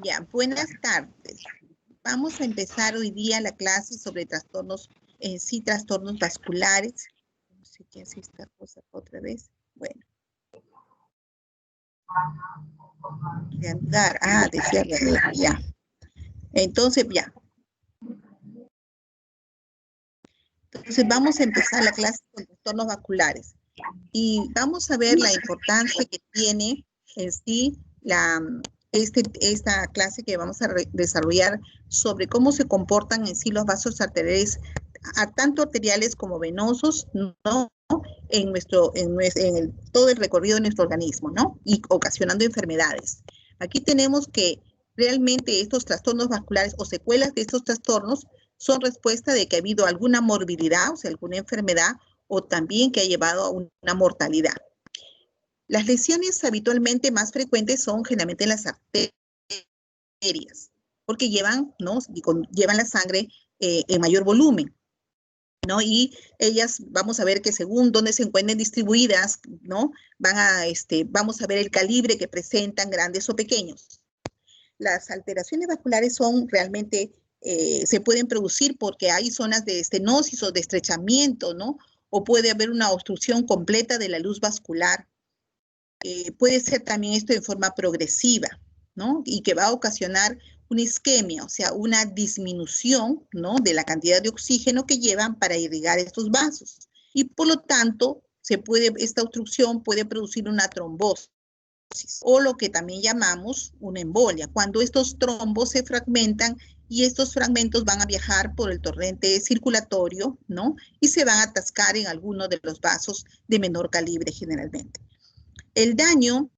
Ya, buenas tardes. Vamos a empezar hoy día la clase sobre trastornos, trastornos vasculares. No sé qué hace esta cosa otra vez. Bueno. Reanudar. Decía reanudar, ya. Entonces, ya. Entonces, vamos a empezar la clase con trastornos vasculares. Y vamos a ver la importancia que tiene en sí esta clase que vamos a desarrollar sobre cómo se comportan en sí los vasos arteriales, tanto arteriales como venosos, ¿no? En todo el recorrido de nuestro organismo, ¿no? Y ocasionando enfermedades. Aquí tenemos que realmente estos trastornos vasculares o secuelas de estos trastornos son respuesta de que ha habido alguna morbilidad, o sea, alguna enfermedad, o también que ha llevado a una mortalidad. Las lesiones habitualmente más frecuentes son generalmente en las arterias, porque llevan, ¿no? Llevan la sangre en mayor volumen, ¿no? Y ellas, vamos a ver que según dónde se encuentren distribuidas, ¿no? Vamos a ver el calibre que presentan, grandes o pequeños. Las alteraciones vasculares son realmente, se pueden producir porque hay zonas de estenosis o de estrechamiento, ¿no? O puede haber una obstrucción completa de la luz vascular. Puede ser también esto en forma progresiva, ¿no? Y que va a ocasionar una isquemia, o sea, una disminución, ¿no? De la cantidad de oxígeno que llevan para irrigar estos vasos. Y por lo tanto, esta obstrucción puede producir una trombosis o lo que también llamamos una embolia, cuando estos trombos se fragmentan y estos fragmentos van a viajar por el torrente circulatorio, ¿no? Y se van a atascar en alguno de los vasos de menor calibre generalmente. El daño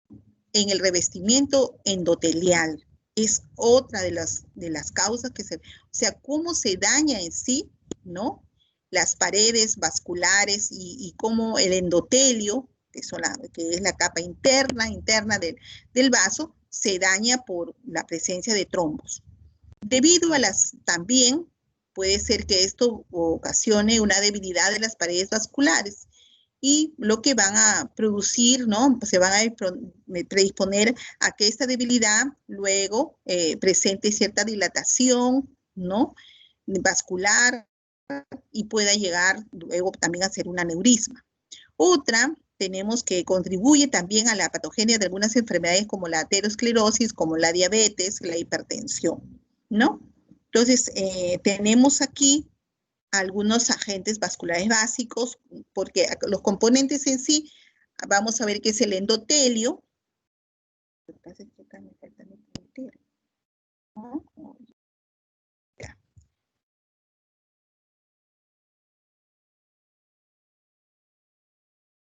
en el revestimiento endotelial es otra de las causas o sea, cómo se daña en sí, ¿no? Las paredes vasculares y cómo el endotelio, que es la capa interna del vaso, se daña por la presencia de trombos. Debido a también puede ser que esto ocasione una debilidad de las paredes vasculares y lo que van a producir, ¿no? Se van a predisponer a que esta debilidad luego presente cierta dilatación, ¿no? Vascular y pueda llegar luego también a ser un aneurisma. Otra, tenemos que contribuye también a la patogenia de algunas enfermedades como la aterosclerosis, como la diabetes, la hipertensión, ¿no? Entonces, tenemos aquí algunos agentes vasculares básicos, porque los componentes en sí, vamos a ver que es el endotelio.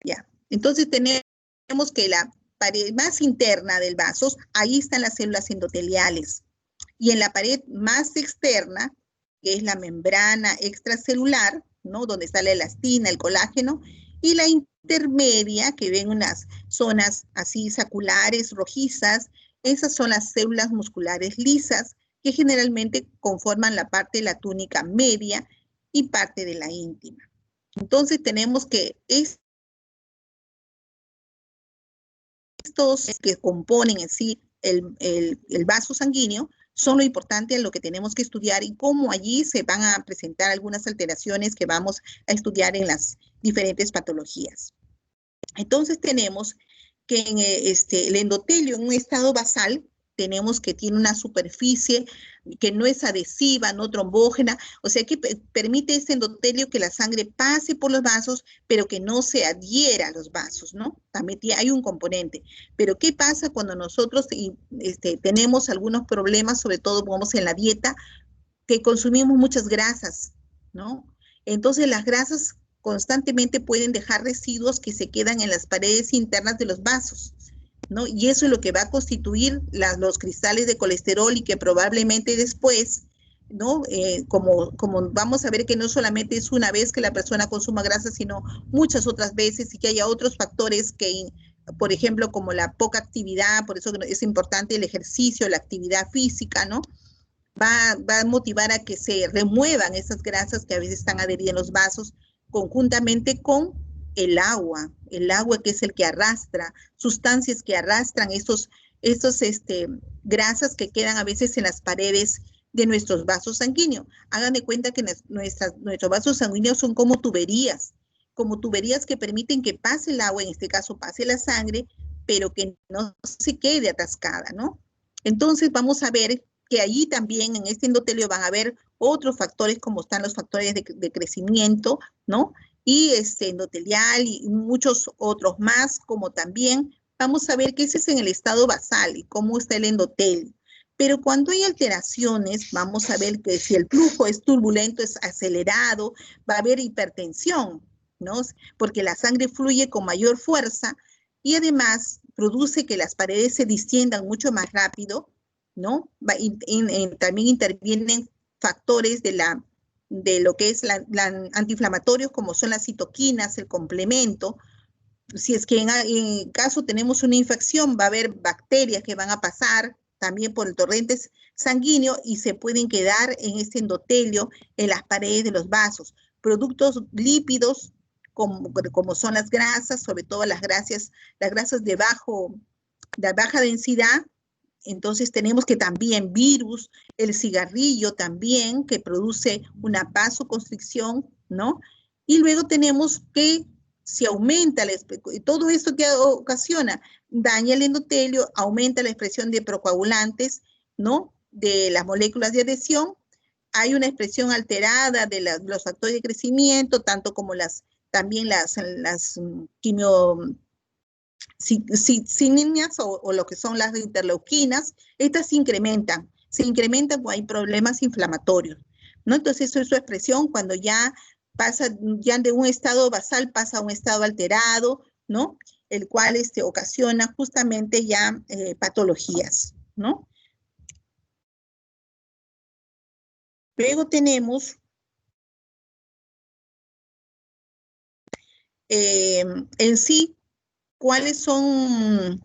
Ya. Entonces tenemos que la pared más interna del vaso, ahí están las células endoteliales. Y en la pared más externa, que es la membrana extracelular, ¿no? Donde está la elastina, el colágeno, y la intermedia, que ven unas zonas así saculares, rojizas, esas son las células musculares lisas, que generalmente conforman la parte de la túnica media y parte de la íntima. Entonces tenemos que estos que componen en sí el vaso sanguíneo son lo importante en lo que tenemos que estudiar y cómo allí se van a presentar algunas alteraciones que vamos a estudiar en las diferentes patologías. Entonces tenemos que en el endotelio en un estado basal tenemos que tiene una superficie que no es adhesiva, no trombógena, o sea que permite este endotelio que la sangre pase por los vasos, pero que no se adhiera a los vasos, ¿no? También hay un componente. Pero ¿qué pasa cuando nosotros tenemos algunos problemas, sobre todo vamos en la dieta, que consumimos muchas grasas, ¿no? Entonces las grasas constantemente pueden dejar residuos que se quedan en las paredes internas de los vasos, ¿no? Y eso es lo que va a constituir los cristales de colesterol y que probablemente después, ¿no? Como vamos a ver que no solamente es una vez que la persona consuma grasa, sino muchas otras veces y que haya otros factores que, por ejemplo, como la poca actividad, por eso es importante el ejercicio, la actividad física, ¿no? Va a motivar a que se remuevan esas grasas que a veces están adheridas en los vasos conjuntamente con el agua que es el que arrastra, sustancias que arrastran estos estos grasas que quedan a veces en las paredes de nuestros vasos sanguíneos. Hagan de cuenta que nuestros vasos sanguíneos son como tuberías que permiten que pase el agua, en este caso pase la sangre, pero que no se quede atascada, ¿no? Entonces vamos a ver que allí también en este endotelio van a haber otros factores como están los factores de crecimiento, ¿no? Y endotelial y muchos otros más, como también vamos a ver que ese es en el estado basal y cómo está el endotelio. Pero cuando hay alteraciones, vamos a ver que si el flujo es turbulento, es acelerado, va a haber hipertensión, ¿no? Porque la sangre fluye con mayor fuerza y además produce que las paredes se distiendan mucho más rápido, ¿no? También intervienen factores de lo que es antiinflamatorios, como son las citoquinas, el complemento. Si es que en caso tenemos una infección, va a haber bacterias que van a pasar también por el torrente sanguíneo y se pueden quedar en este endotelio, en las paredes de los vasos. Productos lípidos, como son las grasas, sobre todo las grasas de baja densidad. Entonces tenemos que también virus, el cigarrillo también, que produce una vasoconstricción, ¿no? Y luego tenemos que si aumenta todo esto que ocasiona, daña el endotelio, aumenta la expresión de procoagulantes, ¿no? De las moléculas de adhesión, hay una expresión alterada de los factores de crecimiento, tanto como también las quimio niñas o lo que son las interleuquinas, estas se incrementan cuando hay problemas inflamatorios, ¿no? Entonces eso es su expresión cuando ya pasa, ya de un estado basal pasa a un estado alterado, ¿no? El cual ocasiona justamente ya patologías, ¿no? Luego tenemos en sí cuáles son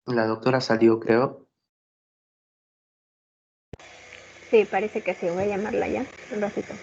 La doctora salió, creo. Sí, parece que sí. Voy a llamarla ya un ratito.